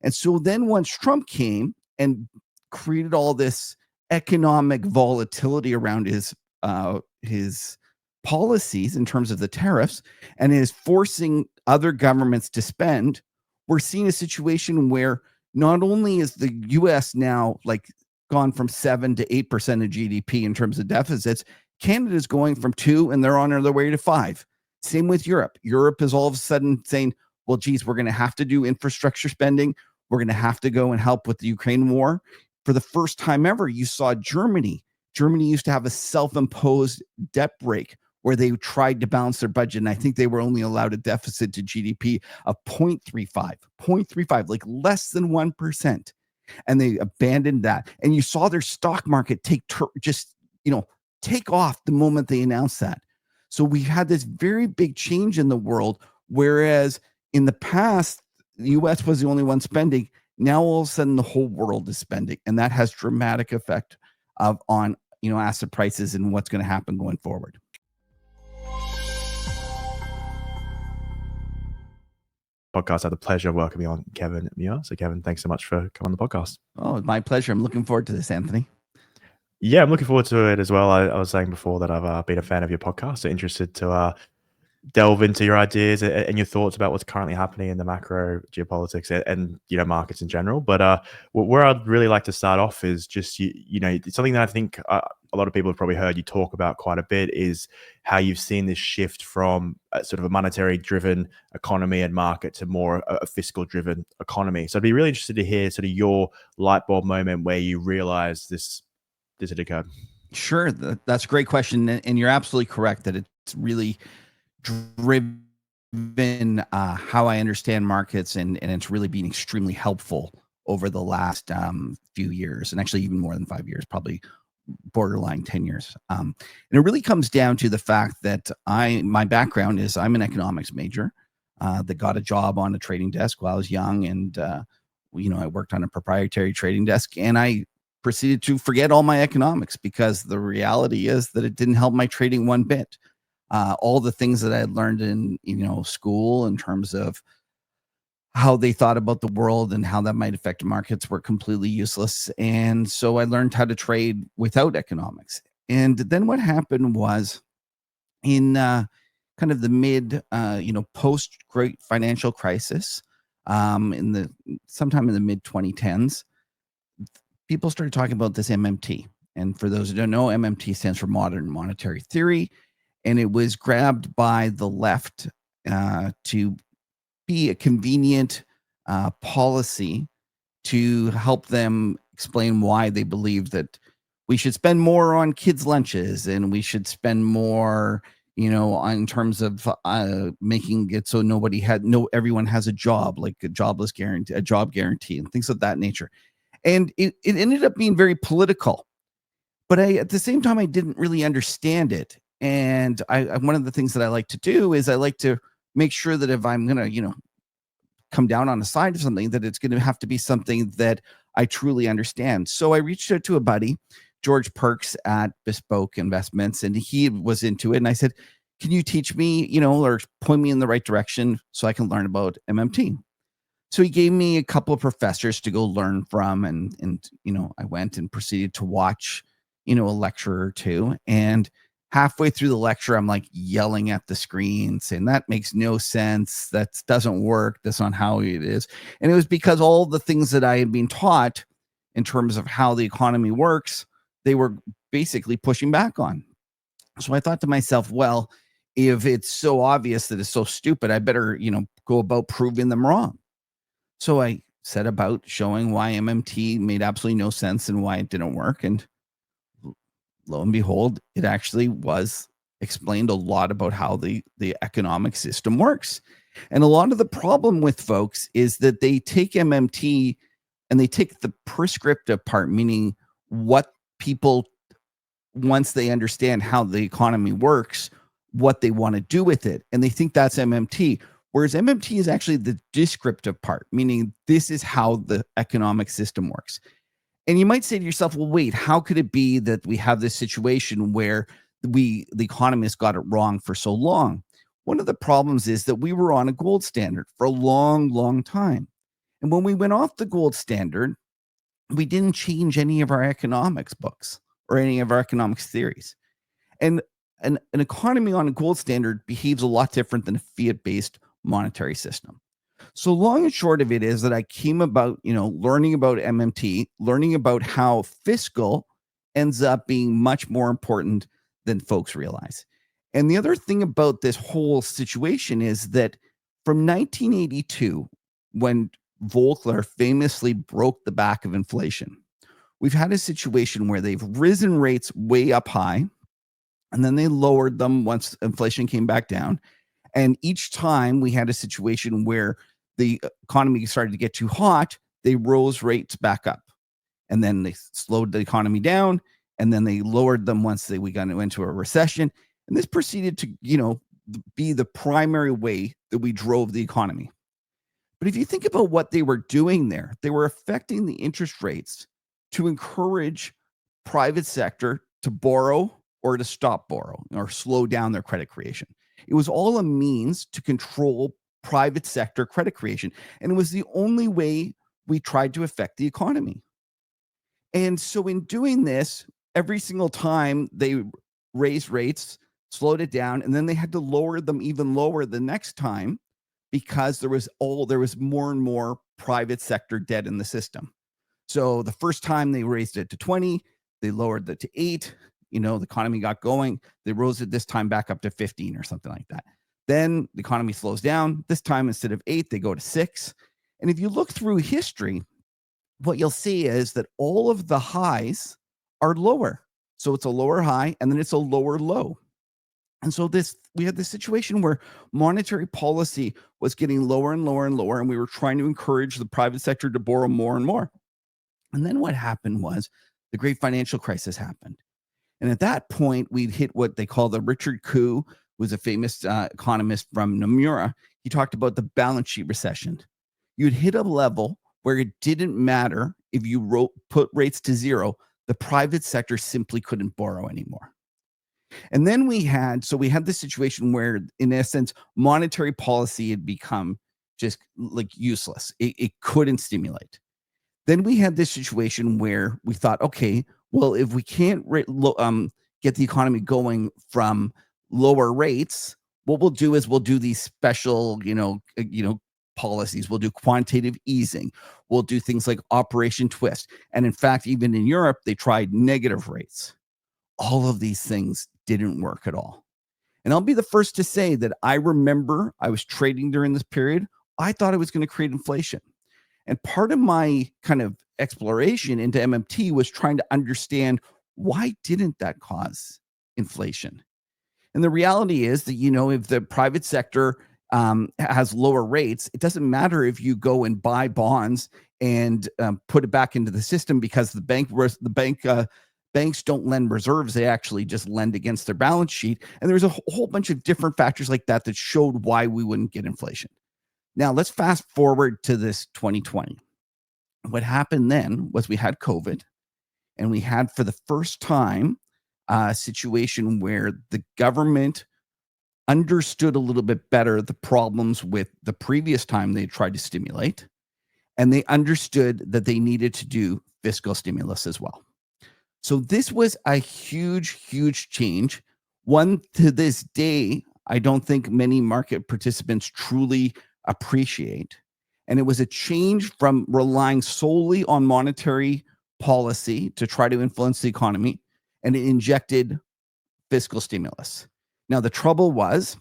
And so then once Trump came and created all this economic volatility around his policies in terms of the tariffs and is forcing other governments to spend, we're seeing a situation where not only is the US now like gone from 7 to 8% of GDP in terms of deficits, Canada's going from 2 and they're on their way to 5. Same with Europe. Europe is all of a sudden saying, well, geez, we're going to have to do infrastructure spending. We're going to have to go and help with the Ukraine war. For the first time ever, you saw Germany. Germany used to have a self-imposed debt brake where they tried to balance their budget. And I think they were only allowed a deficit to GDP of 0.35, like less than 1%. And they abandoned that. And you saw their stock market take off the moment they announced that. So we had this very big change in the world, whereas in the past, the US was the only one spending. Now all of a sudden the whole world is spending, and that has dramatic effect on asset prices and what's going to happen going forward. Podcast. I had the pleasure of welcoming on Kevin Muir. So Kevin, thanks so much for coming on the podcast. Oh, my pleasure. I'm looking forward to this, Anthony. Yeah, I'm looking forward to it as well. I was saying before that I've been a fan of your podcast, so interested to delve into your ideas and your thoughts about what's currently happening in the macro geopolitics and markets in general. But where I'd really like to start off is just something that I think a lot of people have probably heard you talk about quite a bit is how you've seen this shift from sort of a monetary driven economy and market to more a fiscal driven economy. So I'd be really interested to hear sort of your light bulb moment where you realize this had occurred. Sure, that's a great question, and you're absolutely correct that it's really driven how I understand markets, and it's really been extremely helpful over the last few years, and actually even more than 5 years, probably borderline 10 years. And it really comes down to the fact that my background is I'm an economics major that got a job on a trading desk while I was young, and I worked on a proprietary trading desk, and I proceeded to forget all my economics because the reality is that it didn't help my trading one bit. All the things that I had learned in school in terms of how they thought about the world and how that might affect markets were completely useless. And so I learned how to trade without economics. And then what happened was in kind of the mid, post great financial crisis, sometime in the mid 2010s, people started talking about this MMT. And for those who don't know, MMT stands for modern monetary theory. And it was grabbed by the left to be a convenient policy to help them explain why they believe that we should spend more on kids' lunches and we should spend more, in terms of making it so everyone has a job, like a job guarantee and things of that nature. And it ended up being very political. But at the same time, I didn't really understand it. And one of the things that I like to do is I like to make sure that if I'm going to, come down on the side of something, that it's going to have to be something that I truly understand. So I reached out to a buddy, George Perks at Bespoke Investments, and he was into it. And I said, can you teach me, or point me in the right direction so I can learn about MMT? So he gave me a couple of professors to go learn from. And I went and proceeded to watch, a lecture or two. And halfway through the lecture, I'm like yelling at the screen saying that makes no sense. That doesn't work. That's not how it is. And it was because all the things that I had been taught in terms of how the economy works, they were basically pushing back on. So I thought to myself, well, if it's so obvious that it's so stupid, I better, go about proving them wrong. So I set about showing why MMT made absolutely no sense and why it didn't work. And lo and behold, it actually was explained a lot about how the economic system works. And a lot of the problem with folks is that they take MMT and they take the prescriptive part, meaning what people, once they understand how the economy works, what they want to do with it. And they think that's MMT. Whereas MMT is actually the descriptive part, meaning this is how the economic system works. And you might say to yourself, well, wait, how could it be that we have this situation where the economists got it wrong for so long? One of the problems is that we were on a gold standard for a long, long time. And when we went off the gold standard, we didn't change any of our economics books or any of our economics theories. And an economy on a gold standard behaves a lot different than a fiat-based monetary system. So long and short of it is that I came about, learning about MMT, learning about how fiscal ends up being much more important than folks realize. And the other thing about this whole situation is that from 1982, when Volcker famously broke the back of inflation, we've had a situation where they've risen rates way up high, and then they lowered them once inflation came back down. And each time we had a situation where the economy started to get too hot, they rose rates back up. And then they slowed the economy down, and then they lowered them once we got into a recession. And this proceeded to, be the primary way that we drove the economy. But if you think about what they were doing there, they were affecting the interest rates to encourage private sector to borrow or to stop borrowing or slow down their credit creation. It was all a means to control private sector credit creation. And it was the only way we tried to affect the economy. And so in doing this, every single time they raised rates, slowed it down, and then they had to lower them even lower the next time because there was more and more private sector debt in the system. So the first time they raised it to 20, they lowered it to 8, the economy got going. They rose it this time back up to 15 or something like that. Then the economy slows down. This time, instead of 8, they go to 6. And if you look through history, what you'll see is that all of the highs are lower. So it's a lower high, and then it's a lower low. And so we had this situation where monetary policy was getting lower and lower and lower, and we were trying to encourage the private sector to borrow more and more. And then what happened was the great financial crisis happened. And at that point, we'd hit what they call the Richard Koo, who was a famous economist from Nomura. He talked about the balance sheet recession. You'd hit a level where it didn't matter if you put rates to zero, the private sector simply couldn't borrow anymore. And then we had this situation where, in essence, monetary policy had become just like useless. It couldn't stimulate. Then we had this situation where we thought, okay, well, if we can't get the economy going from lower rates, what we'll do is we'll do these special, policies. We'll do quantitative easing. We'll do things like Operation Twist. And in fact, even in Europe, they tried negative rates. All of these things didn't work at all. And I'll be the first to say that I remember I was trading during this period. I thought it was going to create inflation. And part of my kind of exploration into MMT was trying to understand, why didn't that cause inflation? And the reality is that, if the private sector has lower rates, it doesn't matter if you go and buy bonds and put it back into the system, because banks don't lend reserves. They actually just lend against their balance sheet. And there's a whole bunch of different factors like that showed why we wouldn't get inflation. Now, let's fast forward to this 2020. What happened then was we had COVID, and we had, for the first time, a situation where the government understood a little bit better the problems with the previous time they tried to stimulate, and they understood that they needed to do fiscal stimulus as well. So this was a huge, huge change. One, to this day, I don't think many market participants truly appreciate. And it was a change from relying solely on monetary policy to try to influence the economy, and it injected fiscal stimulus. Now, the trouble was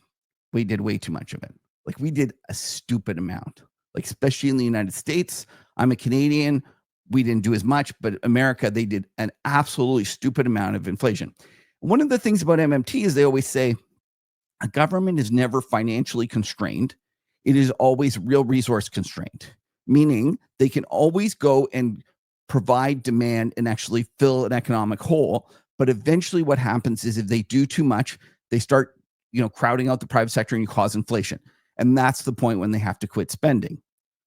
we did way too much of it. Like, we did a stupid amount, like, especially in the United States. I'm a Canadian. We didn't do as much, but America, they did an absolutely stupid amount of inflation. One of the things about MMT is they always say a government is never financially constrained. It is always real resource constrained, meaning they can always go and provide demand and actually fill an economic hole. But eventually what happens is, if they do too much, they start, crowding out the private sector, and you cause inflation. And that's the point when they have to quit spending,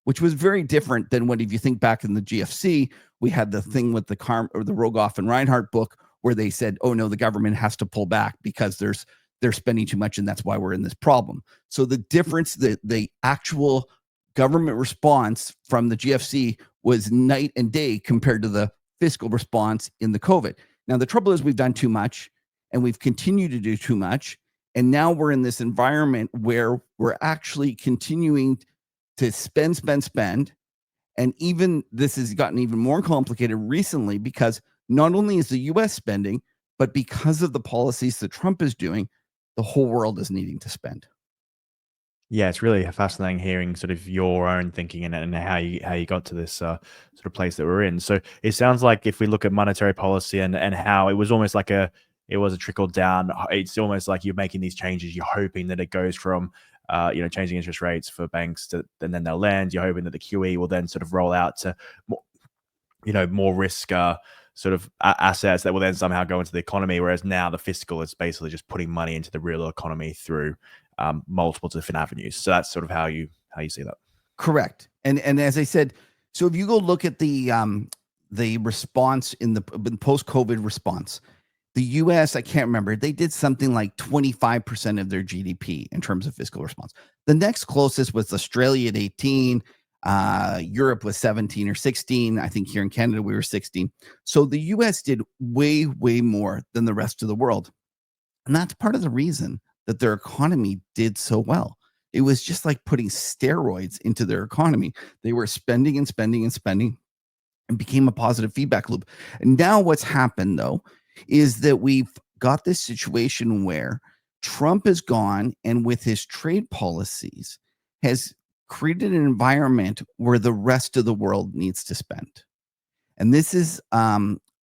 which was very different than if you think back in the GFC, we had the thing with the Rogoff and Reinhardt book, where they said, oh no, the government has to pull back because they're spending too much, and that's why we're in this problem. So the difference, the actual government response from the GFC was night and day compared to the fiscal response in the COVID. Now, the trouble is we've done too much and we've continued to do too much. And now we're in this environment where we're actually continuing to spend. And even this has gotten even more complicated recently because not only is the US spending, but because of the policies that Trump is doing, the whole world is needing to spend. Yeah, it's really fascinating hearing sort of your own thinking and how you got to this sort of place that we're in. So it sounds like if we look at monetary policy and how it was almost like it was a trickle down. It's almost like you're making these changes. You're hoping that it goes from changing interest rates for banks and then they'll lend. You're hoping that the QE will then sort of roll out to more risk sort of assets that will then somehow go into the economy. Whereas now the fiscal is basically just putting money into the real economy through multiple different avenues. So that's sort of how you see that. Correct. And as I said, so if you go look at the response in the post-COVID response, the US, I can't remember, they did something like 25% of their GDP in terms of fiscal response. The next closest was Australia at 18, Europe was 17 or 16. I think here in Canada we were 16. So the US did way, way more than the rest of the world. And that's part of the reason that their economy did so well. It was just like putting steroids into their economy. They were spending and spending and spending and became a positive feedback loop. And now what's happened, though, is that we've got this situation where Trump is gone and with his trade policies has created an environment where the rest of the world needs to spend. And this is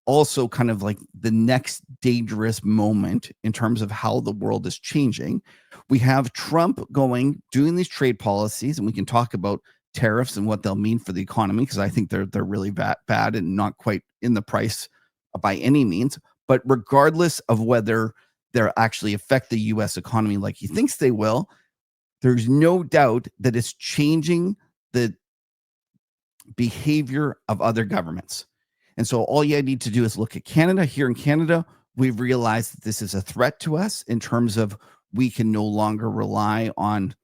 also kind of like the next dangerous moment in terms of how the world is changing. We have Trump doing these trade policies, and we can talk about tariffs and what they'll mean for the economy, because I think they're really bad and not quite in the price by any means. But regardless of whether they'll actually affect the U.S. economy like he thinks they will, there's no doubt that it's changing the behavior of other governments. And so all you need to do is look at Canada. Here in Canada, we've realized that this is a threat to us in terms of we can no longer rely on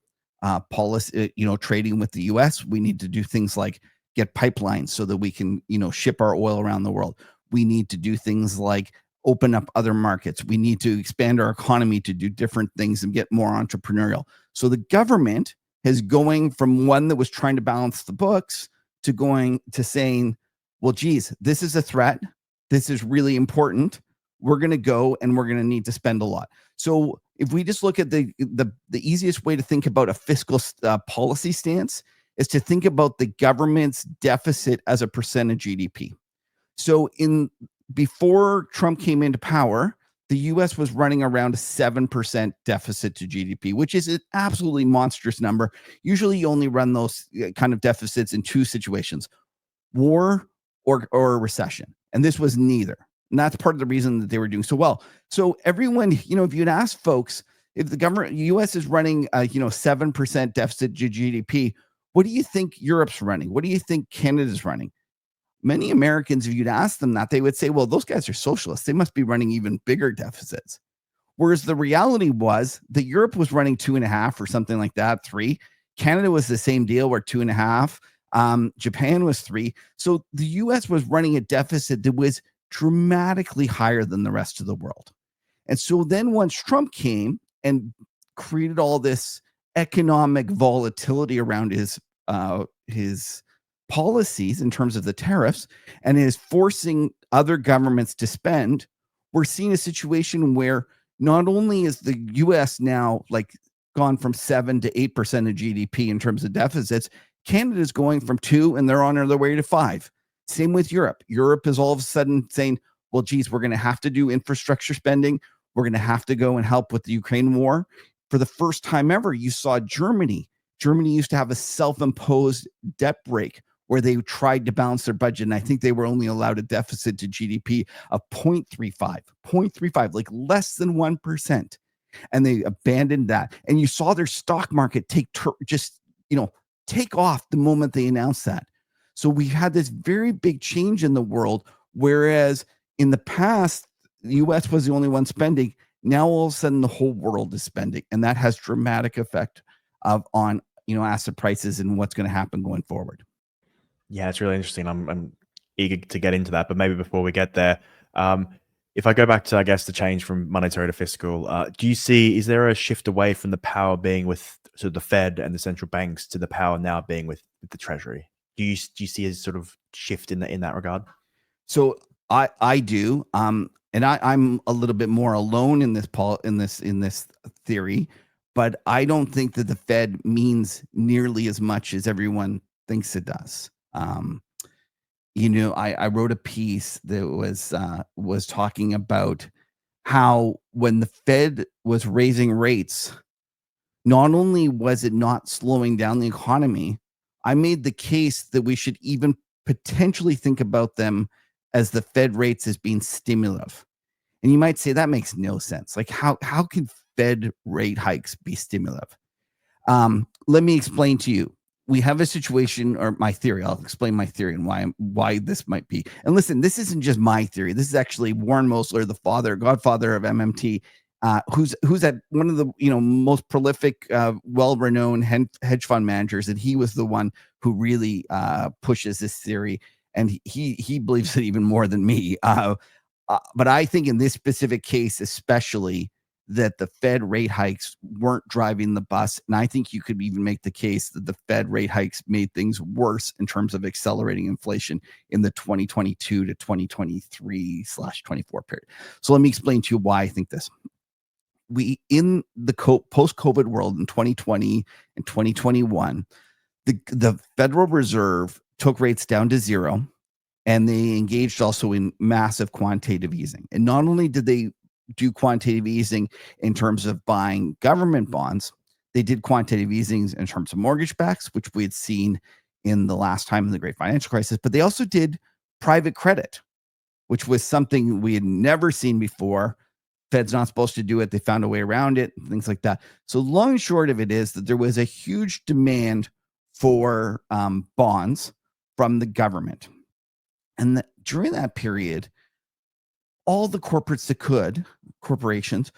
policy, trading with the US. We need to do things like get pipelines so that we can, ship our oil around the world. We need to do things like open up other markets. We need to expand our economy to do different things and get more entrepreneurial. So the government is going from one that was trying to balance the books to saying, well, geez, this is a threat. This is really important. We're going to go and we're going to need to spend a lot. So if we just look at the easiest way to think about a fiscal policy stance is to think about the government's deficit as a percent of GDP. So before Trump came into power, the US was running around a 7% deficit to GDP, which is an absolutely monstrous number. Usually you only run those kind of deficits in two situations: war or a recession. And this was neither. And that's part of the reason that they were doing so well. So everyone, if you'd ask folks, if the US is running 7% deficit to GDP, what do you think Europe's running? What do you think Canada's running? Many Americans, if you'd ask them that, they would say, well, those guys are socialists. They must be running even bigger deficits. Whereas the reality was that Europe was running 2.5 or something like that, 3. Canada was the same deal, where 2.5. Japan was 3. So the US was running a deficit that was dramatically higher than the rest of the world. And so then once Trump came and created all this economic volatility around his policies in terms of the tariffs and is forcing other governments to spend, we're seeing a situation where not only is the US now gone from 7 to 8% of GDP in terms of deficits, Canada's going from 2 and they're on their way to 5. Same with Europe. Europe is all of a sudden saying, well, geez, we're going to have to do infrastructure spending. We're going to have to go and help with the Ukraine war. For the first time ever, you saw Germany. Germany used to have a self-imposed debt brake where they tried to balance their budget. And I think they were only allowed a deficit to GDP of 0.35, like less than 1%. And they abandoned that. And you saw their stock market take off the moment they announced that. So we had this very big change in the world, whereas in the past, the US was the only one spending. Now all of a sudden the whole world is spending, and that has dramatic effect on asset prices and what's going to happen going forward. Yeah, it's really interesting. I'm eager to get into that, but maybe before we get there, if I go back to, I guess, the change from monetary to fiscal, is there a shift away from the power being with sort of the Fed and the central banks to the power now being with the Treasury? Do you see a sort of shift in that regard? So I do, and I'm a little bit more alone in this theory, but I don't think that the Fed means nearly as much as everyone thinks it does. I wrote a piece that was talking about how when the Fed was raising rates, not only was it not slowing down the economy, I made the case that we should even potentially think about them as the Fed rates as being stimulative. And you might say that makes no sense. Like how can Fed rate hikes be stimulative? Let me explain to you. We have a situation, or my theory. I'll explain my theory and why this might be. And listen, this isn't just my theory. This is actually Warren Mosler, the godfather of MMT, who's at one of the most prolific, well-renowned hedge fund managers, and he was the one who really pushes this theory, and he believes it even more than me. But I think in this specific case, especially, that the Fed rate hikes weren't driving the bus. And I think you could even make the case that the Fed rate hikes made things worse in terms of accelerating inflation in the 2022 to 2023/24 period. So let me explain to you why I think this. We, in the post-COVID world in 2020 and 2021, the Federal Reserve took rates down to zero, and they engaged also in massive quantitative easing. And not only did they do quantitative easing in terms of buying government bonds, they did quantitative easing in terms of mortgage backs, which we had seen in the last time in the great financial crisis, but they also did private credit, which was something we had never seen before. Fed's not supposed to do it. They found a way around it, things like that. So long and short of it is that there was a huge demand for bonds from the government. And during that period, all the corporations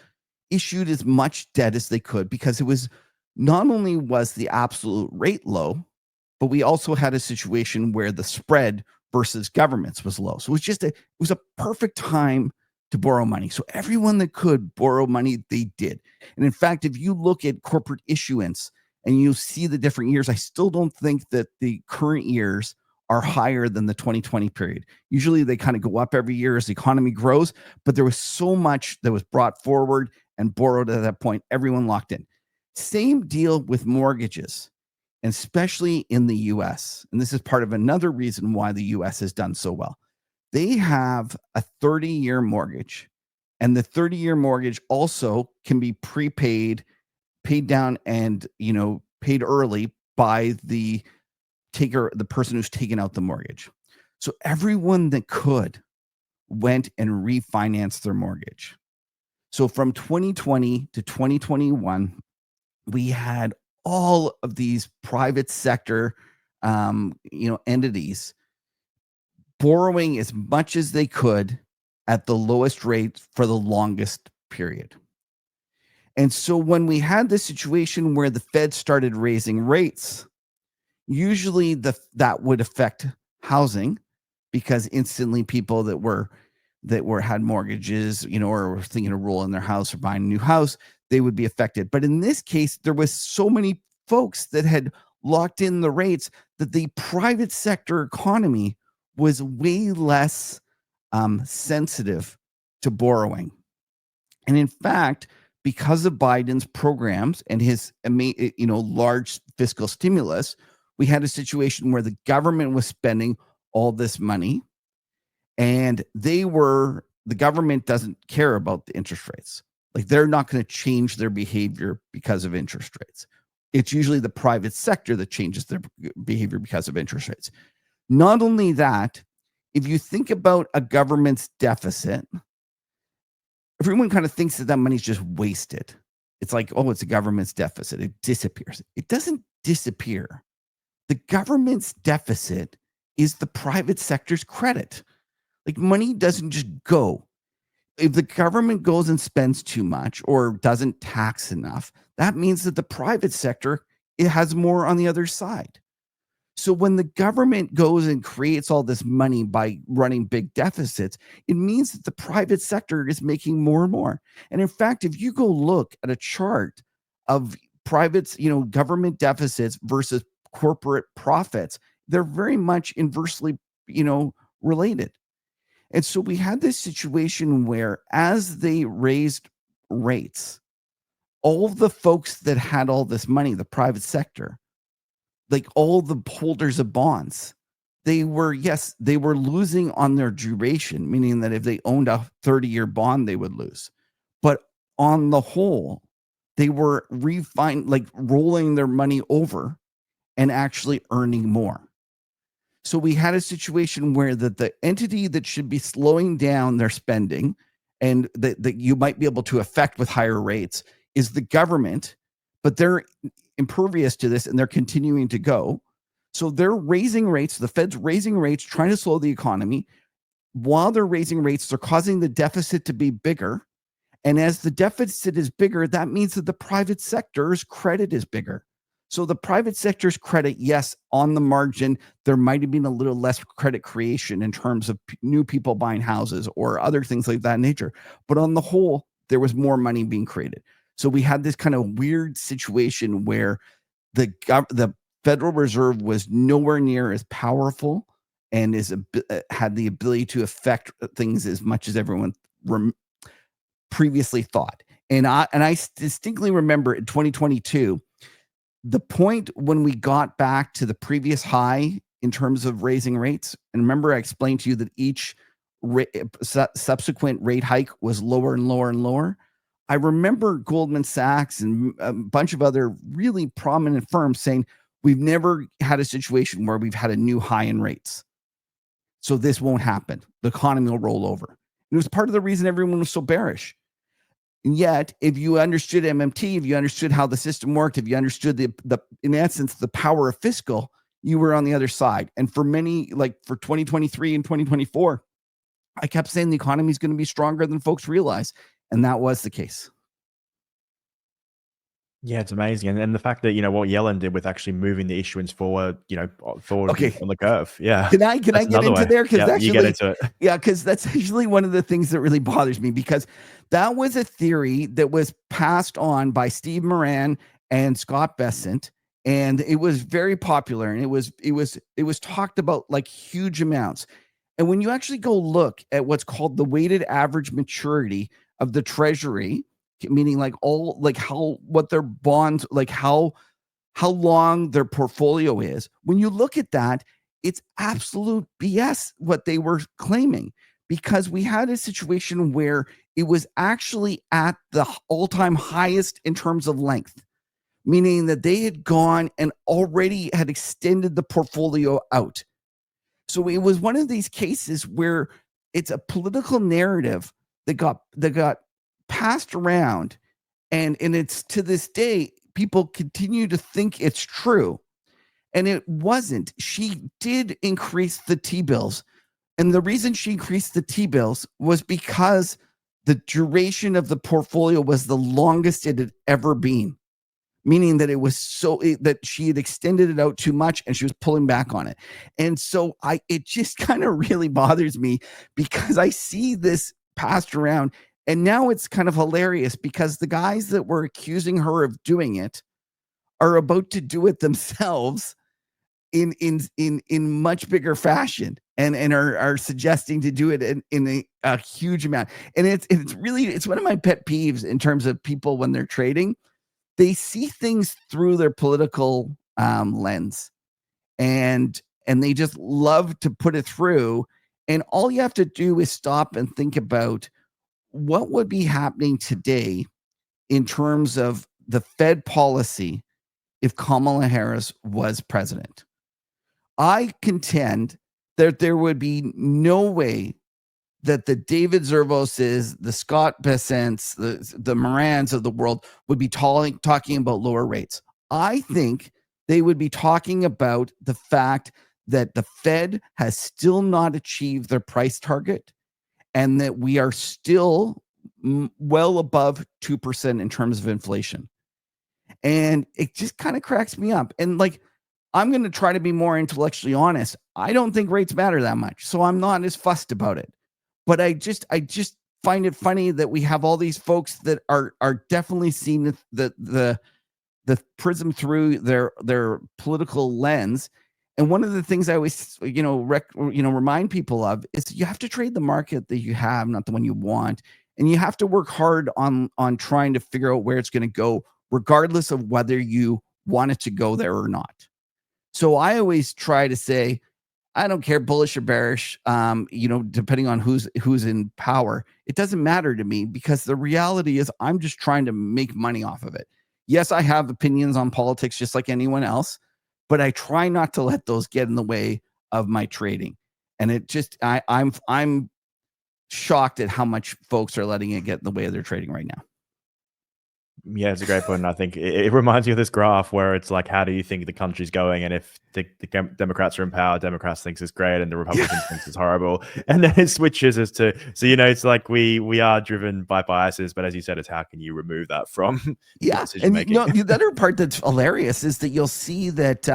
issued as much debt as they could, because it was not only was the absolute rate low, but we also had a situation where the spread versus governments was low. So it was a perfect time to borrow money. So everyone that could borrow money, they did. And in fact, if you look at corporate issuance and you see the different years, I still don't think that the current years are higher than the 2020 period. Usually they kind of go up every year as the economy grows, but there was so much that was brought forward and borrowed at that point, everyone locked in. Same deal with mortgages, and especially in the US. And this is part of another reason why the US has done so well. They have a 30-year mortgage, and the 30-year mortgage also can be prepaid, paid down, and paid early by the person who's taken out the mortgage. So everyone that could went and refinanced their mortgage. So from 2020 to 2021, we had all of these private sector entities borrowing as much as they could at the lowest rate for the longest period. And so when we had this situation where the Fed started raising rates, usually that would affect housing, because instantly people that had mortgages, or were thinking of rolling their house or buying a new house, they would be affected. But in this case, there was so many folks that had locked in the rates that the private sector economy was way less sensitive to borrowing. And in fact, because of Biden's programs and his large fiscal stimulus, we had a situation where the government was spending all this money, and the government doesn't care about the interest rates. Like, they're not going to change their behavior because of interest rates. It's usually the private sector that changes their behavior because of interest rates. Not only that, if you think about a government's deficit, everyone kind of thinks that money's just wasted. It's like, oh, it's a government's deficit. It disappears. It doesn't disappear. The government's deficit is the private sector's credit. Like, money doesn't just go. If the government goes and spends too much or doesn't tax enough, that means that the private sector it has more on the other side. So when the government goes and creates all this money by running big deficits, it means that the private sector is making more and more. And in fact, if you go look at a chart of privates, government deficits versus corporate profits, they're very much inversely, related. And so we had this situation where as they raised rates, all of the folks that had all this money, the private sector, like all the holders of bonds, they were losing on their duration, meaning that if they owned a 30-year bond, they would lose. But on the whole, they were rolling their money over and actually earning more. So we had a situation where the entity that should be slowing down their spending and that you might be able to affect with higher rates is the government, but they're impervious to this and they're continuing to go. So they're raising rates. The Fed's raising rates, trying to slow the economy. While they're raising rates, they're causing the deficit to be bigger. And as the deficit is bigger, that means that the private sector's credit is bigger. So the private sector's credit, yes, on the margin, there might have been a little less credit creation in terms of new people buying houses or other things like that nature. But on the whole, there was more money being created. So we had this kind of weird situation where the Federal Reserve was nowhere near as powerful and had the ability to affect things as much as everyone previously thought. And I distinctly remember in 2022, the point when we got back to the previous high in terms of raising rates. And remember, I explained to you that each subsequent rate hike was lower and lower and lower. I remember Goldman Sachs and a bunch of other really prominent firms saying, we've never had a situation where we've had a new high in rates. So this won't happen. The economy will roll over. And it was part of the reason everyone was so bearish. And yet, if you understood MMT, if you understood how the system worked, if you understood the in essence, the power of fiscal, you were on the other side. And for many, like for 2023 and 2024, I kept saying the economy is going to be stronger than folks realize. And that was the case. Yeah, it's amazing. And the fact that, what Yellen did with actually moving the issuance forward, forward Okay. on the curve. Yeah. Can I get into there? Because you get into it. Yeah, because that's actually one of the things that really bothers me, because that was a theory that was passed on by Steve Moran and Scott Bessent, and it was very popular, and it was talked about like huge amounts. And when you actually go look at what's called the weighted average maturity of the Treasury, meaning what their bonds, like how long their portfolio is, when you look at that, it's absolute BS what they were claiming, because we had a situation where it was actually at the all-time highest in terms of length, meaning that they had gone and already had extended the portfolio out. So it was one of these cases where it's a political narrative that got passed around, and it's to this day, people continue to think it's true. And it wasn't. She did increase the T-bills. And the reason she increased the T-bills was because the duration of the portfolio was the longest it had ever been, meaning that it was that she had extended it out too much and she was pulling back on it. And so it just kind of really bothers me, because I see this passed around, and now it's kind of hilarious because the guys that were accusing her of doing it are about to do it themselves in much bigger fashion, and are suggesting to do it in a huge amount. And it's one of my pet peeves in terms of people when they're trading. They see things through their political lens, and they just love to put it through. And all you have to do is stop and think about what would be happening today in terms of the Fed policy if Kamala Harris was president. I contend that there would be no way that the David Zervoses, the Scott Bessents, the Morans of the world would be talking about lower rates. I think they would be talking about the fact that the Fed has still not achieved their price target, and that we are still well above 2% in terms of inflation. And it just kind of cracks me up. And like, I'm going to try to be more intellectually honest. I don't think rates matter that much, so I'm not as fussed about it. But I just find it funny that we have all these folks that are definitely seeing the prism through their political lens. And one of the things I always, remind people of is you have to trade the market that you have, not the one you want. And you have to work hard on trying to figure out where it's going to go, regardless of whether you want it to go there or not. So I always try to say, I don't care, bullish or bearish, depending on who's in power. It doesn't matter to me, because the reality is I'm just trying to make money off of it. Yes, I have opinions on politics just like anyone else, but I try not to let those get in the way of my trading. And it just, I'm shocked at how much folks are letting it get in the way of their trading right now. Yeah, it's a great point. And I think it reminds me of this graph where it's like, how do you think the country's going? And if the Democrats are in power, Democrats thinks it's great, and the Republicans thinks it's horrible. And then it switches as to, so, it's like we are driven by biases, but as you said, it's how can you remove that from decision making? The other part that's hilarious is that you'll see that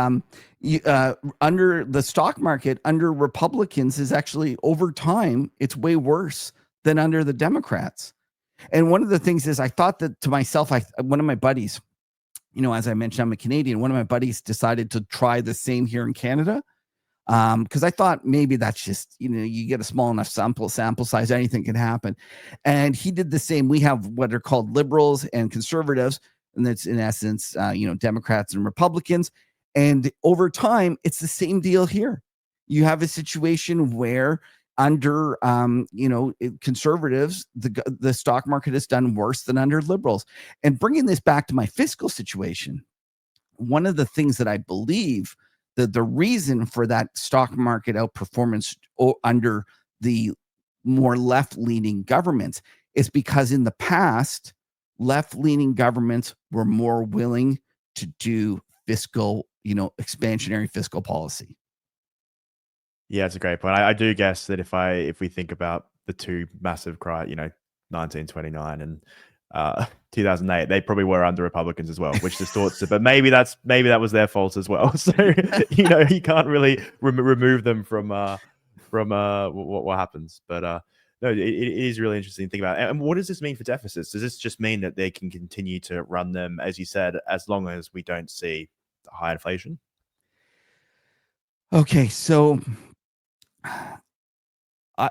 under the stock market, under Republicans, is actually over time, it's way worse than under the Democrats. And one of the things is, I thought that to myself, one of my buddies, as I mentioned, I'm a Canadian. One of my buddies decided to try the same here in Canada, because I thought maybe that's just, you get a small enough sample size, anything can happen. And he did the same. We have what are called liberals and conservatives, and that's in essence, Democrats and Republicans. And over time, it's the same deal here. You have a situation where under conservatives, the stock market has done worse than under liberals. And bringing this back to my fiscal situation, one of the things that I believe that the reason for that stock market outperformance under the more left-leaning governments is because in the past, left-leaning governments were more willing to do fiscal, expansionary fiscal policy. Yeah, it's a great point. I do guess that if we think about the two massive 1929 and 2008, they probably were under Republicans as well, which distorts it. But maybe that was their fault as well. So you can't really remove them from what happens. But no, it is really interesting to think about. And what does this mean for deficits? Does this just mean that they can continue to run them, as you said, as long as we don't see high inflation? Okay, so as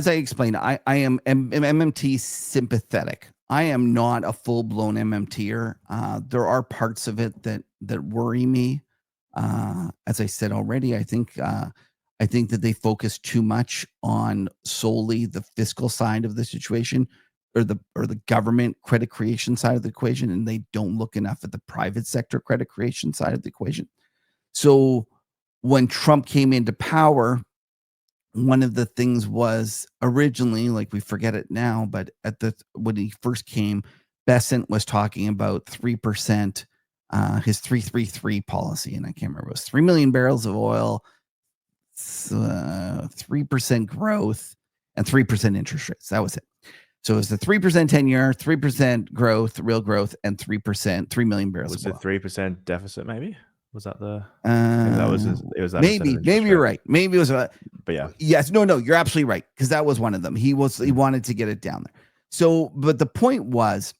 I explained, I am MMT sympathetic. I am not a full-blown MMTer. There are parts of it that worry me. As I said already, I think that they focus too much on solely the fiscal side of the situation, or the government credit creation side of the equation, and they don't look enough at the private sector credit creation side of the equation. So when Trump came into power, one of the things was originally, like, we forget it now, but when he first came, Besant was talking about 3%, his 3-3-3 policy, and I can't remember, it was 3 million barrels of oil, 3% growth, and 3% interest rates. That was it. So it was the 3% 10-year, 3% growth, real growth, and 3 million barrels. Was it 3% deficit? Maybe was that the? It was that. Maybe you're right. Maybe it was but yeah. Yes. No. You're absolutely right, because that was one of them. He wanted to get it down there. So, but the point was,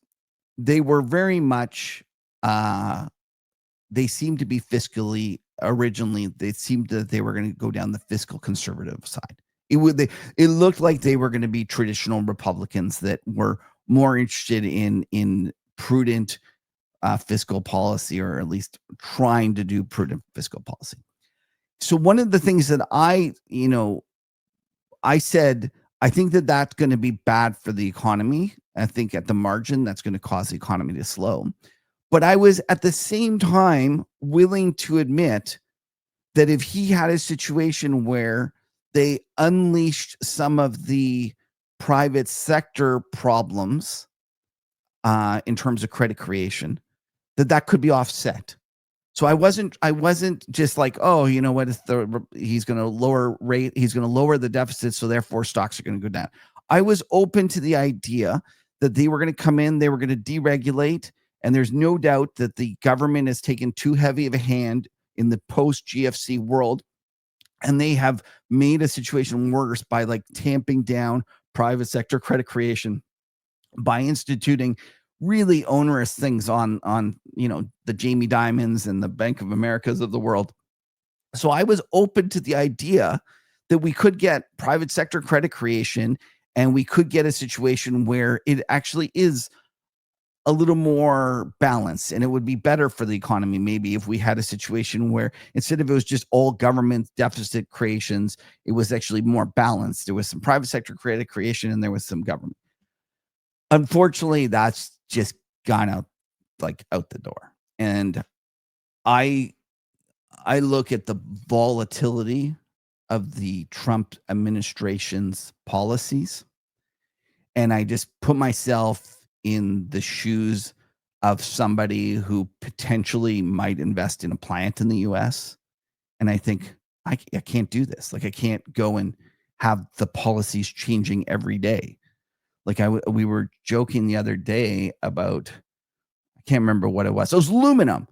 they were very much. They seemed to be fiscally originally. They seemed that they were going to go down the fiscal conservative side. It looked like they were going to be traditional Republicans that were more interested in prudent fiscal policy, or at least trying to do prudent fiscal policy. So one of the things that I said, I think that that's going to be bad for the economy. I think at the margin, that's going to cause the economy to slow. But I was at the same time willing to admit that if he had a situation where they unleashed some of the private sector problems in terms of credit creation, that could be offset. So I wasn't just like, oh, you know what, he's going to lower rate, he's going to lower the deficit, so therefore stocks are going to go down. I was open to the idea that they were going to come in, they were going to deregulate. And there's no doubt that the government has taken too heavy of a hand in the post GFC world. And they have made a situation worse by like tamping down private sector credit creation, by instituting really onerous things on the Jamie Dimons and the Bank of Americas of the world. So I was open to the idea that we could get private sector credit creation, and we could get a situation where it actually is a little more balanced, and it would be better for the economy maybe if we had a situation where instead of it was just all government deficit creations, it was actually more balanced. There was some private sector credit creation and there was some government. Unfortunately, that's just gone out the door. And I look at the volatility of the Trump administration's policies, and I just put myself in the shoes of somebody who potentially might invest in a plant in the US. And I think I can't do this. Like, I can't go and have the policies changing every day. Like we were joking the other day about, I can't remember what it was. It was aluminum.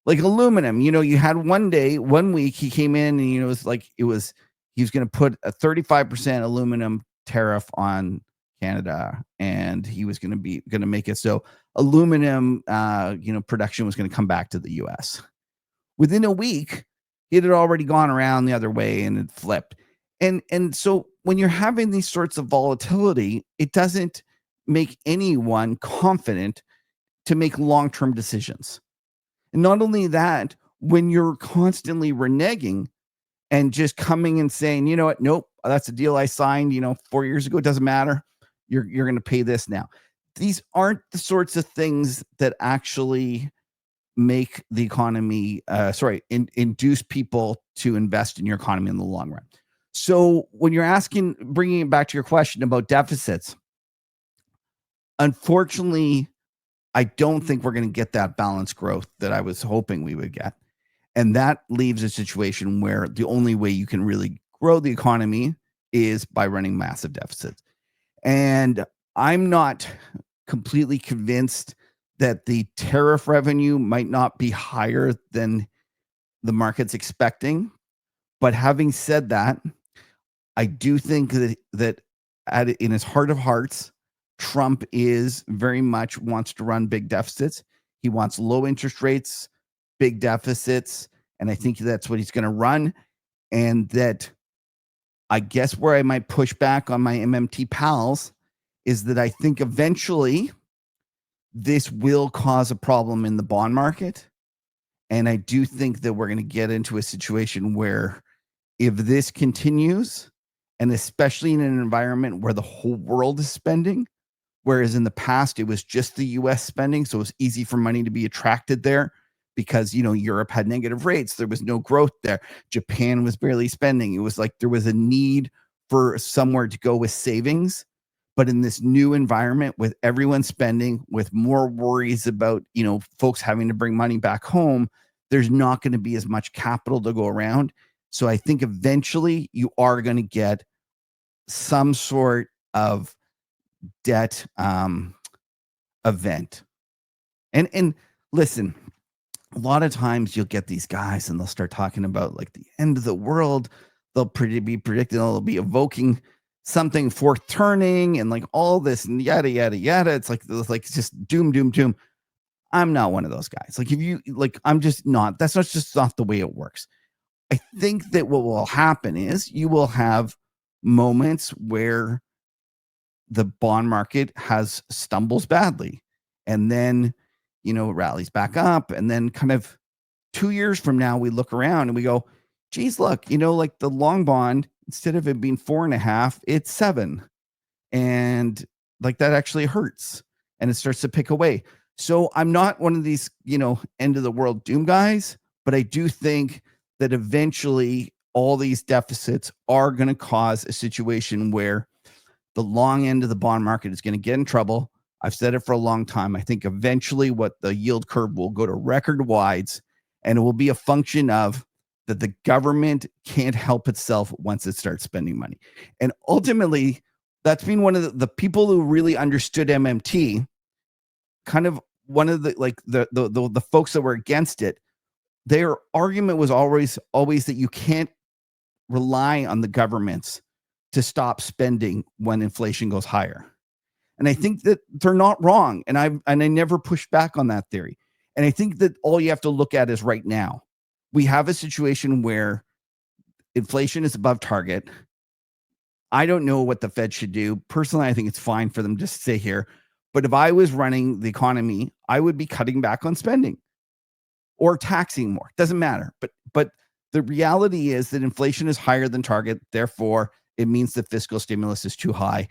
Like aluminum, you had one week he came in and, he was going to put a 35% aluminum tariff on Canada, and he was going to make it so aluminum, production was going to come back to the US. Within a week, it had already gone around the other way and it flipped. And so when you're having these sorts of volatility, it doesn't make anyone confident to make long-term decisions. And not only that, when you're constantly reneging and just coming and saying, you know what, nope, that's a deal I signed, 4 years ago, it doesn't matter. You're going to pay this now. These aren't the sorts of things that actually make the economy, induce people to invest in your economy in the long run. So when you're bringing it back to your question about deficits, unfortunately, I don't think we're going to get that balanced growth that I was hoping we would get. And that leaves a situation where the only way you can really grow the economy is by running massive deficits. And I'm not completely convinced that the tariff revenue might not be higher than the market's expecting. But having said that, I do think that in his heart of hearts, Trump is very much wants to run big deficits. He wants low interest rates, big deficits, and I think that's what he's going to run. And that, I guess, where I might push back on my MMT pals is that I think eventually this will cause a problem in the bond market. And I do think that we're going to get into a situation where if this continues, and especially in an environment where the whole world is spending, whereas in the past it was just the US spending, so it was easy for money to be attracted there because, Europe had negative rates. There was no growth there. Japan was barely spending. It was like there was a need for somewhere to go with savings. But in this new environment with everyone spending, with more worries about, folks having to bring money back home, there's not going to be as much capital to go around. So I think eventually you are going to get some sort of debt event. And listen, a lot of times you'll get these guys and they'll start talking about like the end of the world. They'll be predicting, they'll be evoking something fourth turning and like all this and yada, yada, yada. It's like just doom, doom, doom. I'm not one of those guys. Like, if you like, I'm just not, that's just not the way it works. I think that what will happen is you will have moments where the bond market stumbles badly, and then, rallies back up. And then kind of 2 years from now, we look around and we go, geez, look, like the long bond, instead of it being 4.5, it's 7. And like that actually hurts and it starts to pick away. So I'm not one of these, end of the world doom guys, but I do think that eventually all these deficits are going to cause a situation where the long end of the bond market is going to get in trouble. I've said it for a long time. I think eventually what the yield curve will go to record wides, and it will be a function of that the government can't help itself once it starts spending money. And ultimately, That's been one of the people who really understood MMT. Kind of one of the folks that were against it. Their argument was always that you can't rely on the governments to stop spending when inflation goes higher. And I think that they're not wrong. And I never pushed back on that theory. And I think that all you have to look at is right now. We have a situation where inflation is above target. I don't know what the Fed should do. Personally, I think it's fine for them to stay here. But if I was running the economy, I would be cutting back on spending or taxing more. Doesn't matter. But the reality is that inflation is higher than target. Therefore, it means the fiscal stimulus is too high.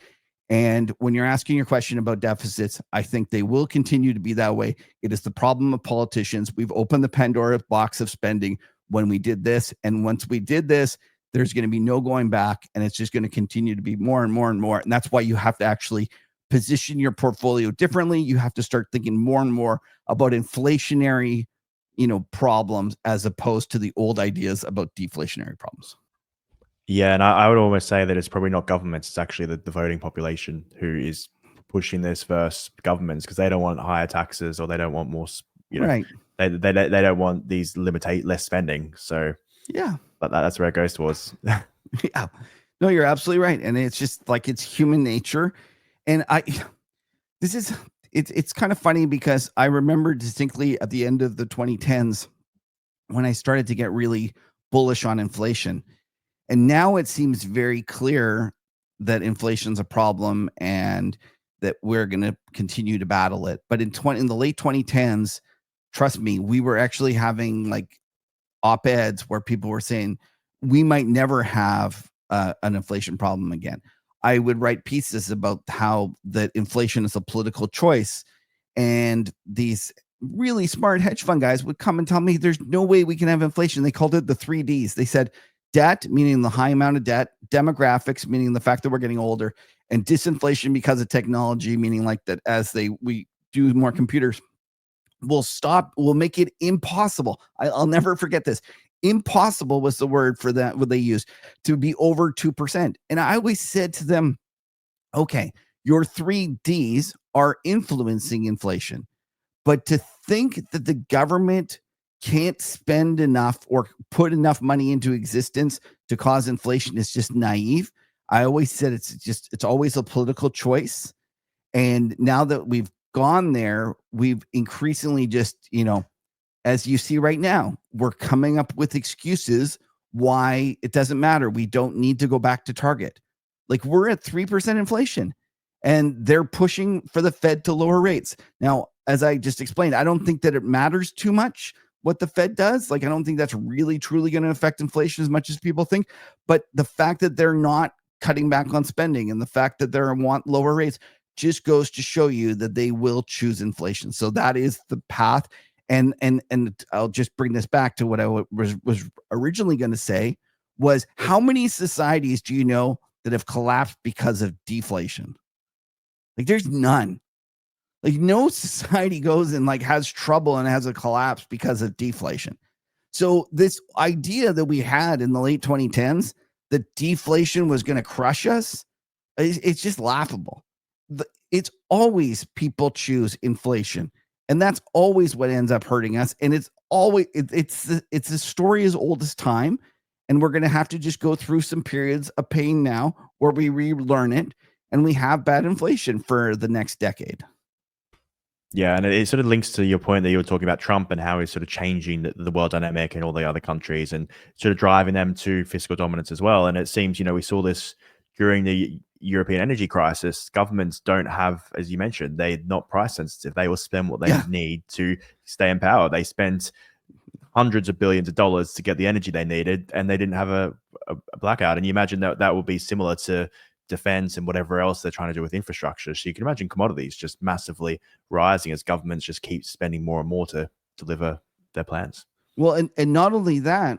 And when you're asking your question about deficits, I think they will continue to be that way. It is the problem of politicians. We've opened the Pandora's box of spending when we did this. And once we did this, there's going to be no going back. And it's just going to continue to be more and more and more. And that's why you have to actually position your portfolio differently. You have to start thinking more and more about inflationary, problems as opposed to the old ideas about deflationary problems. Yeah, and I would almost say that it's probably not governments; it's actually the voting population who is pushing this versus governments, because they don't want higher taxes, or they don't want more. Right. They don't want these less spending. So yeah, but that's where it goes towards. Yeah, no, you're absolutely right, and it's just like it's human nature, and it's kind of funny because I remember distinctly at the end of the 2010s when I started to get really bullish on inflation. And now it seems very clear that inflation's a problem and that we're going to continue to battle it. But in the late 2010s, trust me, we were actually having like op-eds where people were saying we might never have an inflation problem again. I would write pieces about how that inflation is a political choice, and these really smart hedge fund guys would come and tell me there's no way we can have inflation. They called it the 3Ds. They said debt, meaning the high amount of debt, demographics, meaning the fact that we're getting older, and disinflation because of technology, meaning like that as we do more computers, we'll make it impossible. I'll never forget this. Impossible was the word for that, what they used, to be over 2%. And I always said to them, okay, your 3Ds are influencing inflation. But to think that the government can't spend enough or put enough money into existence to cause inflation is just naive. I always said it's always a political choice. And now that we've gone there, we've increasingly just, as you see right now, we're coming up with excuses why it doesn't matter. We don't need to go back to target. Like we're at 3% inflation and they're pushing for the Fed to lower rates. Now, as I just explained, I don't think that it matters too much what the Fed does. Like, I don't think that's really, truly going to affect inflation as much as people think. But the fact that they're not cutting back on spending and the fact that they want lower rates just goes to show you that they will choose inflation. So that is the path. And I'll just bring this back to what I was originally going to say was, how many societies do you know that have collapsed because of deflation? Like, there's none. Like, no society goes and like has trouble and has a collapse because of deflation. So this idea that we had in the late 2010s that deflation was going to crush us, it's just laughable. It's always people choose inflation, and that's always what ends up hurting us. And it's always it's a story as old as time, and we're going to have to just go through some periods of pain now where we relearn it, and we have bad inflation for the next decade. Yeah, and it sort of links to your point that you were talking about Trump and how he's sort of changing the world dynamic in all the other countries and sort of driving them to fiscal dominance as well. And it seems, we saw this during the European energy crisis. Governments don't have, as you mentioned, they're not price sensitive. They will spend what they need to stay in power. They spent hundreds of billions of dollars to get the energy they needed, and they didn't have a blackout. And you imagine that will be similar to defense and whatever else they're trying to do with infrastructure. So you can imagine commodities just massively rising as governments just keep spending more and more to deliver their plans. Well, and not only that,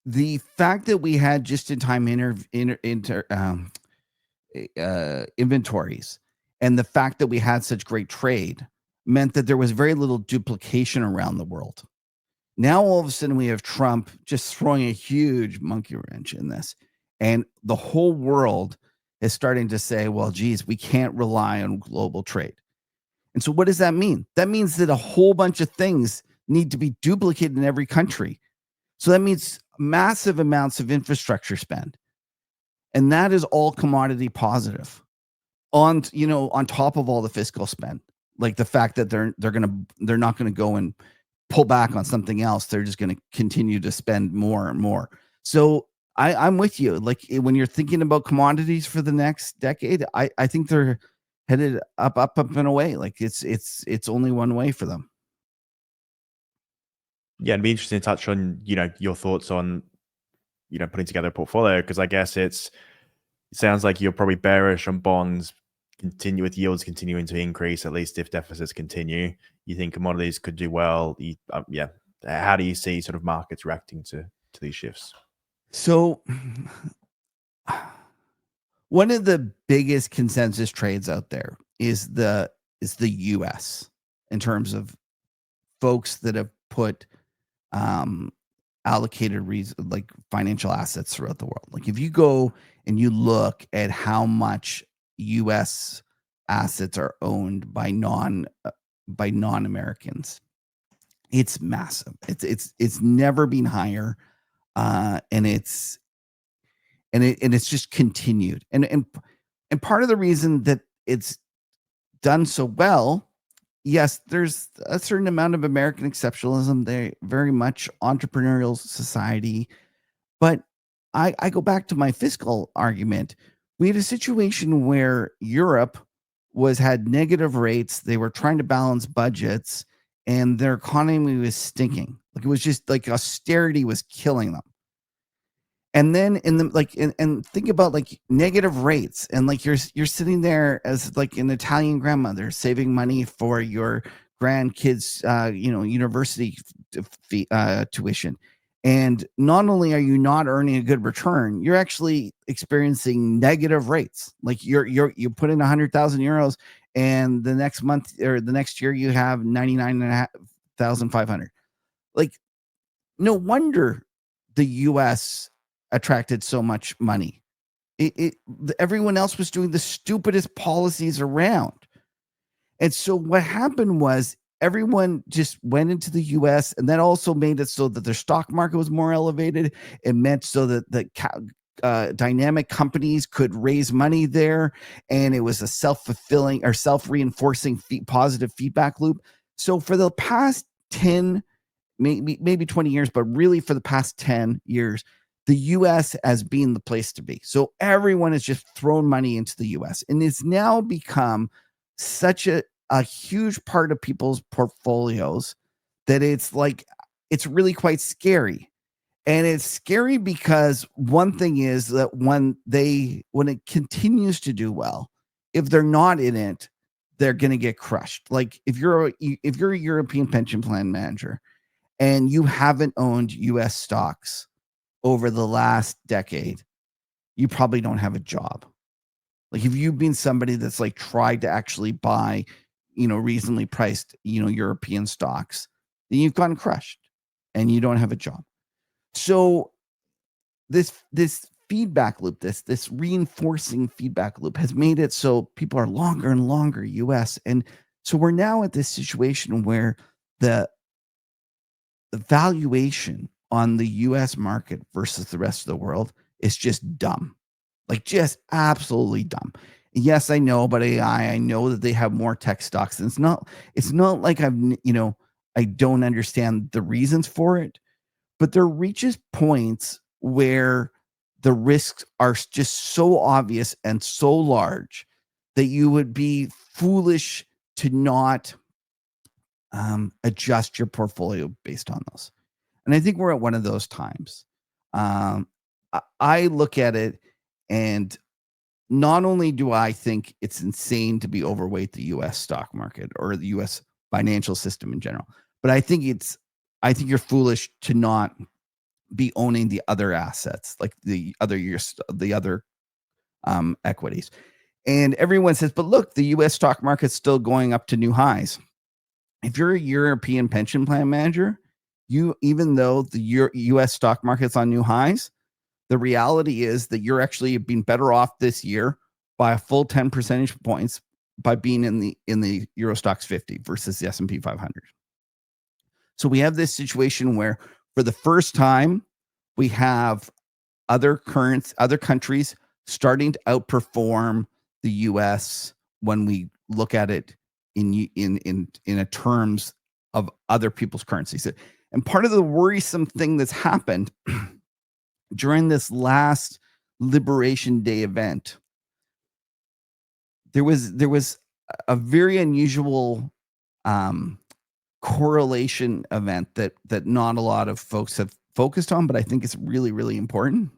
the fact that we had just-in-time inventories and the fact that we had such great trade meant that there was very little duplication around the world. Now, all of a sudden, we have Trump just throwing a huge monkey wrench in this. And the whole world is starting to say, well, geez, we can't rely on global trade. And so what does that mean? That means that a whole bunch of things need to be duplicated in every country. So that means massive amounts of infrastructure spend. And that is all commodity positive on top of all the fiscal spend. Like the fact that they're not going to go and pull back on something else. They're just going to continue to spend more and more. So I'm with you. Like when you're thinking about commodities for the next decade, I think they're headed up and away. Like it's only one way for them. Yeah, it'd be interesting to touch on, your thoughts on, putting together a portfolio, because I guess it sounds like you're probably bearish on bonds with yields continuing to increase, at least if deficits continue. You think commodities could do well. Yeah. How do you see sort of markets reacting to these shifts? So one of the biggest consensus trades out there is the US in terms of folks that have put allocated like financial assets throughout the world. Like if you go and you look at how much US assets are owned by non-Americans, it's massive. It's never been higher. And it's just continued. And part of the reason that it's done so well, yes, there's a certain amount of American exceptionalism. They're very much entrepreneurial society. But I go back to my fiscal argument. We had a situation where Europe had negative rates. They were trying to balance budgets and their economy was stinking. Like it was just like austerity was killing them. And then and think about like negative rates, and like you're sitting there as like an Italian grandmother saving money for your grandkids university tuition, and not only are you not earning a good return, you're actually experiencing negative rates. Like you put in 100,000 euros and the next month or the next year you have 99,500. Like no wonder the US attracted so much money. Everyone else was doing the stupidest policies around. And so what happened was everyone just went into the US, and that also made it so that their stock market was more elevated. It meant so that the dynamic companies could raise money there, and it was a self-fulfilling or self-reinforcing positive feedback loop. So for the past 10, maybe 20 years, but really for the past 10 years, the US has been the place to be. So everyone has just thrown money into the US, and it's now become such a huge part of people's portfolios that it's really quite scary. And it's scary because one thing is that when it continues to do well, if they're not in it, they're going to get crushed. Like if you're a European pension plan manager and you haven't owned US stocks over the last decade, you probably don't have a job. Like if you've been somebody that's like tried to actually buy, reasonably priced, European stocks, then you've gotten crushed and you don't have a job. So this feedback loop, this reinforcing feedback loop has made it so people are longer and longer US. And so we're now at this situation where the valuation on the US market versus the rest of the world is just dumb. Like just absolutely dumb. Yes, I know about AI. I know that they have more tech stocks. And it's not like I don't understand the reasons for it, but there reaches points where the risks are just so obvious and so large that you would be foolish to not adjust your portfolio based on those. And I think we're at one of those times. I look at it, and not only do I think it's insane to be overweight the US stock market or the US financial system in general, but I think you're foolish to not be owning the other assets, like the other equities. And everyone says, but look, the US stock market's still going up to new highs. If you're a European pension plan manager, even though the US stock market's on new highs, the reality is that you're actually being better off this year by a full 10 percentage points by being in the Euro Stoxx 50 versus the S&P 500. So we have this situation where for the first time we have other countries starting to outperform the US when we look at it in a terms of other people's currencies. And part of the worrisome thing that's happened during this last Liberation Day event, there was a very unusual correlation event that not a lot of folks have focused on, but I think it's really, really important.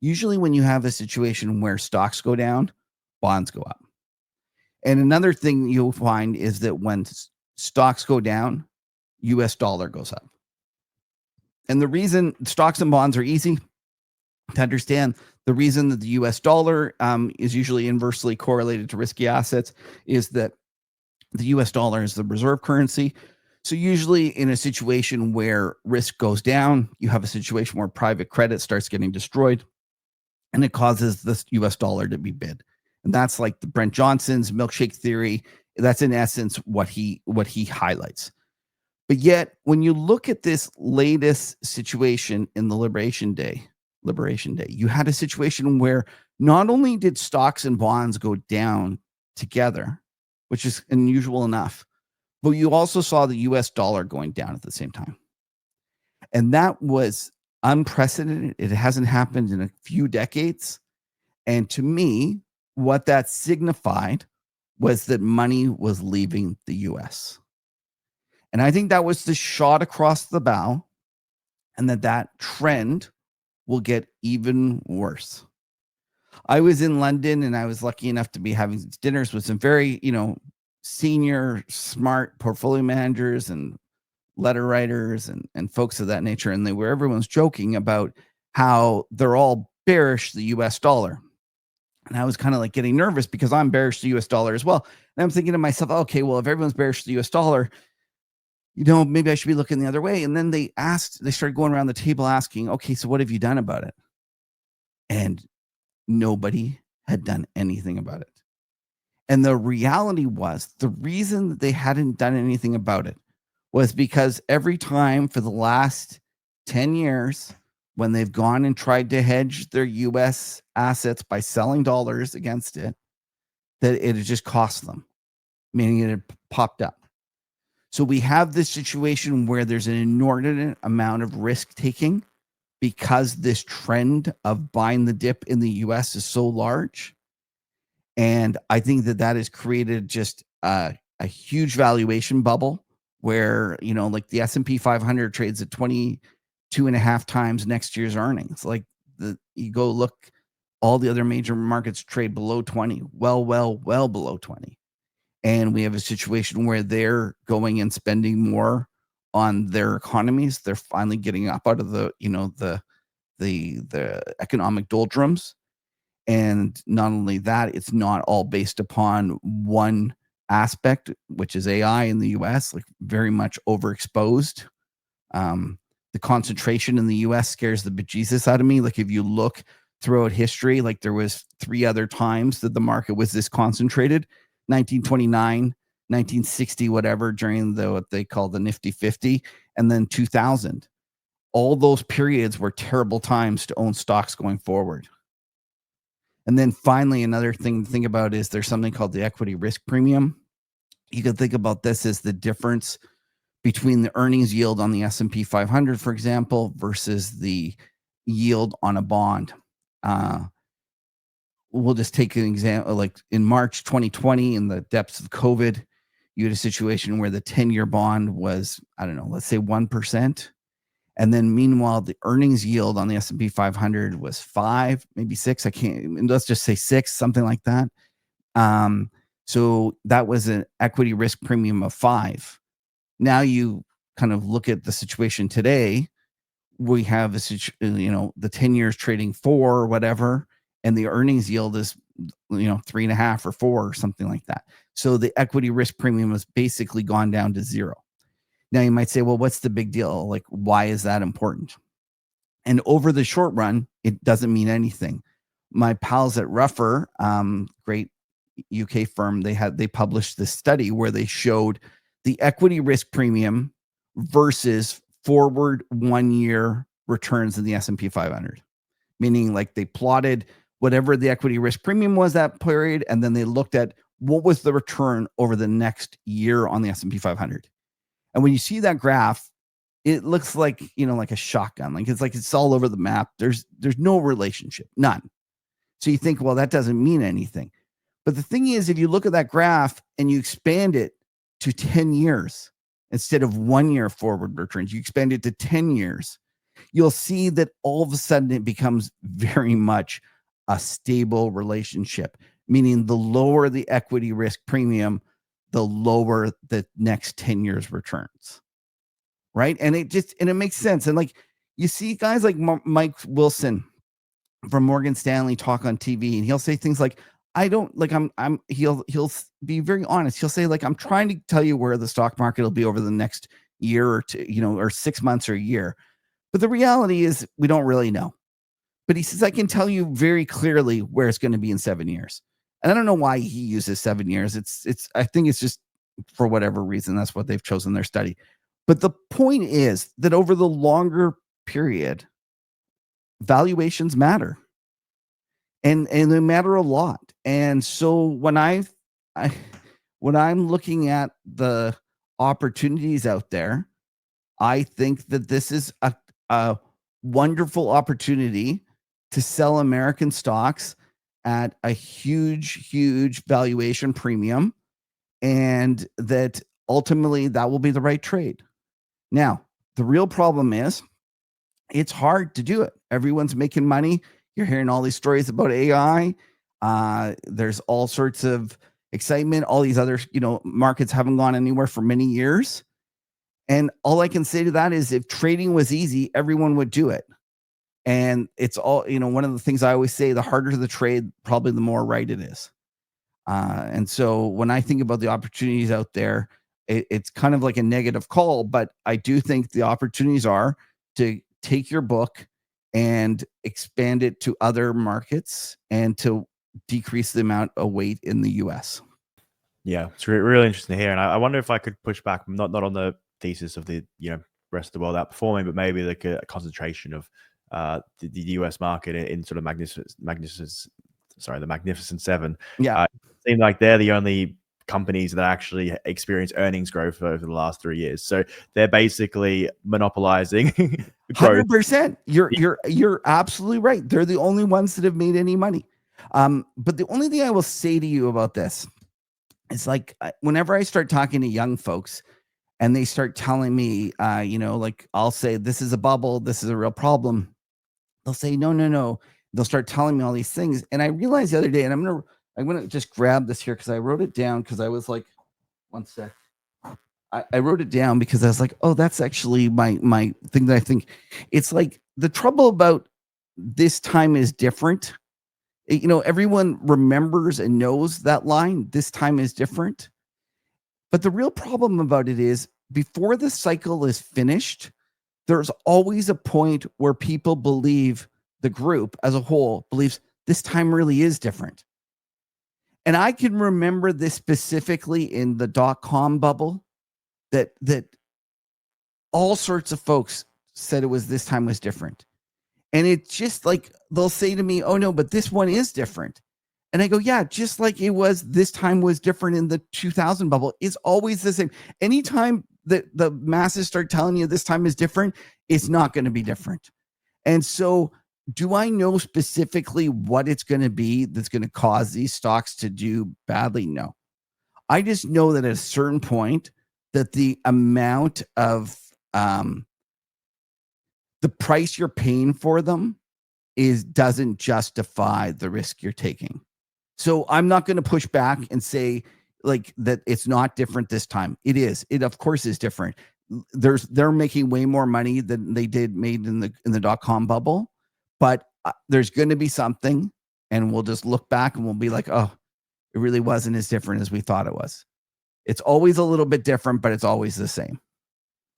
Usually when you have a situation where stocks go down, bonds go up. And another thing you'll find is that when stocks go down, US dollar goes up. And the reason stocks and bonds are easy to understand, the reason that the US dollar is usually inversely correlated to risky assets is that the US dollar is the reserve currency. So usually in a situation where risk goes down, you have a situation where private credit starts getting destroyed and it causes the US dollar to be bid. And that's like the Brent Johnson's milkshake theory. That's in essence what he highlights. But yet, when you look at this latest situation in the Liberation Day, you had a situation where not only did stocks and bonds go down together, which is unusual enough, but you also saw the US dollar going down at the same time. And that was unprecedented. It hasn't happened in a few decades. And to me, what that signified was that money was leaving the US. And I think that was the shot across the bow, and that trend will get even worse. I was in London and I was lucky enough to be having dinners with some very, senior, smart portfolio managers and letter writers and folks of that nature. And everyone's joking about how they're all bearish the US dollar. And I was kind of like getting nervous because I'm bearish the US dollar as well. And I'm thinking to myself, okay, well, if everyone's bearish the US dollar, maybe I should be looking the other way. And then they started going around the table asking, okay, so what have you done about it? And nobody had done anything about it. And the reality was the reason that they hadn't done anything about it was because every time for the last 10 years, when they've gone and tried to hedge their US assets by selling dollars against it, that it had just cost them, meaning it had popped up. So we have this situation where there's an inordinate amount of risk taking because this trend of buying the dip in the US is so large. And I think that has created just a huge valuation bubble where, like the S&P 500 trades at 22.5 times next year's earnings. Like you go look, all the other major markets trade below 20, well below 20. And we have a situation where they're going and spending more on their economies. They're finally getting up out of the economic doldrums. And not only that, it's not all based upon one aspect, which is AI in the US, like very much overexposed. The concentration in the US scares the bejesus out of me. Like if you look throughout history, like there was 3 other times that the market was this concentrated: 1929, 1960, whatever, during what they call the Nifty 50, and then 2000. All those periods were terrible times to own stocks going forward. And then finally, another thing to think about is there's something called the equity risk premium. You can think about this as the difference between the earnings yield on the S&P 500, for example, versus the yield on a bond. We'll just take an example, like in March 2020, in the depths of COVID, you had a situation where the 10-year bond was, I don't know, let's say 1%. And then meanwhile, the earnings yield on the S&P 500 was 5, maybe 6. Let's just say 6, something like that. So that was an equity risk premium of 5. Now you kind of look at the situation today. We have the 10 years trading 4 or whatever, and the earnings yield is 3.5 or 4 or something like that. So the equity risk premium has basically gone down to 0. Now you might say, well, what's the big deal? Like, why is that important? And over the short run, it doesn't mean anything. my pals at Ruffer, great UK firm, they published this study where they showed the equity risk premium versus forward 1 year returns in the S&P 500. Meaning, like, they plotted whatever the equity risk premium was that period, and then they looked at what was the return over the next year on the S&P 500. And when you see that graph, it looks like, like a shotgun. Like it's all over the map. There's no relationship, none. So you think, well, that doesn't mean anything. But the thing is, if you look at that graph and you expand it to 10 years instead of 1 year forward returns, you expand it to 10 years, you'll see that all of a sudden it becomes very much a stable relationship, meaning the lower the equity risk premium, the lower the next 10 years returns. Right. And it makes sense. And like, you see guys like Mike Wilson from Morgan Stanley talk on TV, and he'll say things like, he'll be very honest. He'll say, like, I'm trying to tell you where the stock market will be over the next year or two, or 6 months or a year. But the reality is we don't really know. But he says, I can tell you very clearly where it's going to be in 7 years. And I don't know why he uses 7 years. I think it's just for whatever reason, that's what they've chosen their study. But the point is that over the longer period, valuations matter. And they matter a lot. And so when I'm looking at the opportunities out there, I think that this is a wonderful opportunity to sell American stocks at a huge valuation premium, and that ultimately that will be the right trade. Now, the real problem is it's hard to do it. Everyone's making money. You're hearing all these stories about AI. There's all sorts of excitement. All these other, markets haven't gone anywhere for many years. And all I can say to that is, if trading was easy, everyone would do it. And it's all, one of the things I always say, the harder the trade, probably the more right it is. And so when I think about the opportunities out there, it's kind of like a negative call, but I do think the opportunities are to take your book and expand it to other markets and to decrease the amount of weight in the US. Yeah, it's really interesting to hear. And I wonder if I could push back, not on the thesis of the rest of the world outperforming, but maybe like a concentration of the US market in sort of the Magnificent Seven. Yeah. It seems like they're the only companies that actually experience earnings growth over the last 3 years. So they're basically monopolizing growth. 100%. You're absolutely right. They're the only ones that have made any money. But the only thing I will say to you about this, it's like whenever I start talking to young folks and they start telling me, like I'll say, this is a bubble, this is a real problem. They'll say, no. They'll start telling me all these things. And I realized the other day, and I'm going to just grab this here because I wrote it down because I was like, one sec. I wrote it down because I was like, oh, that's actually my thing that I think. It's like the trouble about this time is different. Everyone remembers and knows that line. This time is different. But the real problem about it is before the cycle is finished, there's always a point where people believe, the group as a whole believes, this time really is different. And I can remember this specifically in the .com bubble that all sorts of folks said this time was different. And it's just like, they'll say to me, oh no, but this one is different. And I go, yeah, just like it was, this time was different in the 2000 bubble. It's always the same. Anytime that the masses start telling you this time is different, it's not going to be different. And so do I know specifically what it's going to be that's going to cause these stocks to do badly? No. I just know that at a certain point that the amount of the price you're paying for them doesn't justify the risk you're taking. So I'm not going to push back and say like that it's not different this time. It is. It of course is different. They're making way more money than they made in the .com bubble, but there's going to be something, and we'll just look back and we'll be like, oh, it really wasn't as different as we thought it was. It's always a little bit different, but it's always the same.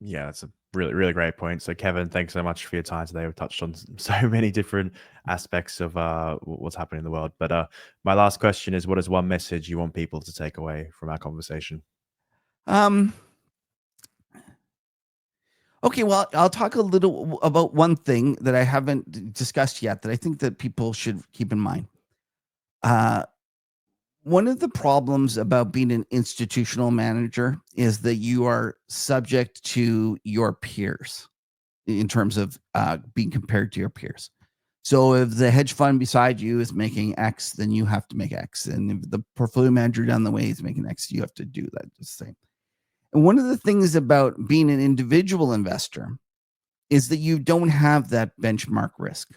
Yeah, it's a Really, really great point. So, Kevin, thanks so much for your time today. We've touched on so many different aspects of what's happening in the world. But my last question is, what is one message you want people to take away from our conversation? Um, okay, well, I'll talk a little about one thing that I haven't discussed yet that I think that people should keep in mind. Uh, One of the problems about being an institutional manager is that you are subject to your peers in terms of being compared to your peers. So if the hedge fund beside you is making X, then you have to make X. And if the portfolio manager down the way is making X, you have to do that the same. And one of the things about being an individual investor is that you don't have that benchmark risk.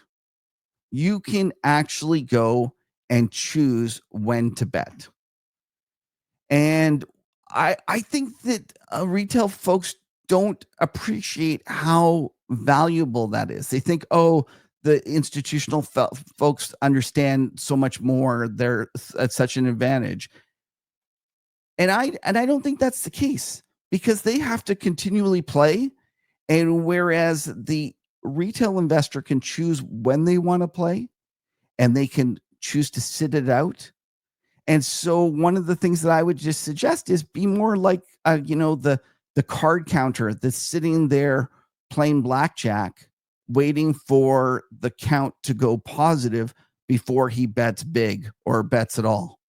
You can actually go and choose when to bet. And I think that retail folks don't appreciate how valuable that is. They think, oh, the institutional folks understand so much more. They're at such an advantage, and I don't think that's the case because they have to continually play. And whereas the retail investor can choose when they want to play, and they can choose to sit it out. And so one of the things that I would just suggest is be more like, the card counter that's sitting there playing blackjack, waiting for the count to go positive before he bets big or bets at all.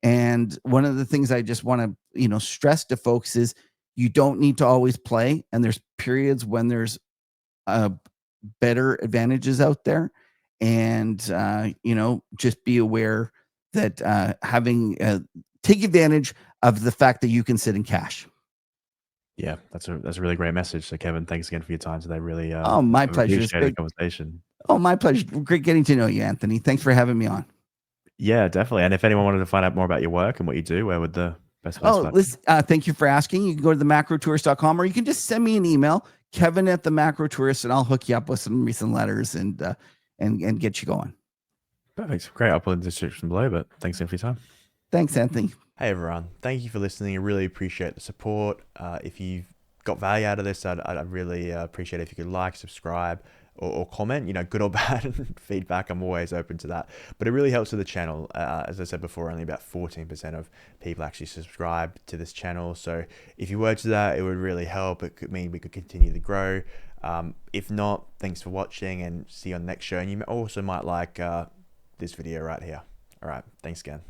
And one of the things I just want to, stress to folks is you don't need to always play. And there's periods when there's uh, better advantages out there. And, just be aware that take advantage of the fact that you can sit in cash. Yeah, that's a really great message. So, Kevin, thanks again for your time today. Really Oh, my I've pleasure. It's appreciated the great. conversation. Oh, my pleasure. Great getting to know you, Anthony. Thanks for having me on. Yeah, definitely. And if anyone wanted to find out more about your work and what you do, where would the best place for Oh, that be? listen, thank you for asking. You can go to themacrotourist.com or you can just send me an email, Kevin at the Macro Tourist, and I'll hook you up with some recent letters and get you going. Perfect. Great. I'll put in the description below, but thanks again for your time. Thanks, Anthony. Hey everyone, thank you for listening. I really appreciate the support. If you've got value out of this, I'd really appreciate it if you could like, subscribe, or comment, good or bad feedback. I'm always open to that. But it really helps with the channel. As I said before, only about 14% of people actually subscribe to this channel. So if you were to that, it would really help. It could mean we could continue to grow. If not, thanks for watching and see you on the next show. And you also might like this video right here. All right, thanks again.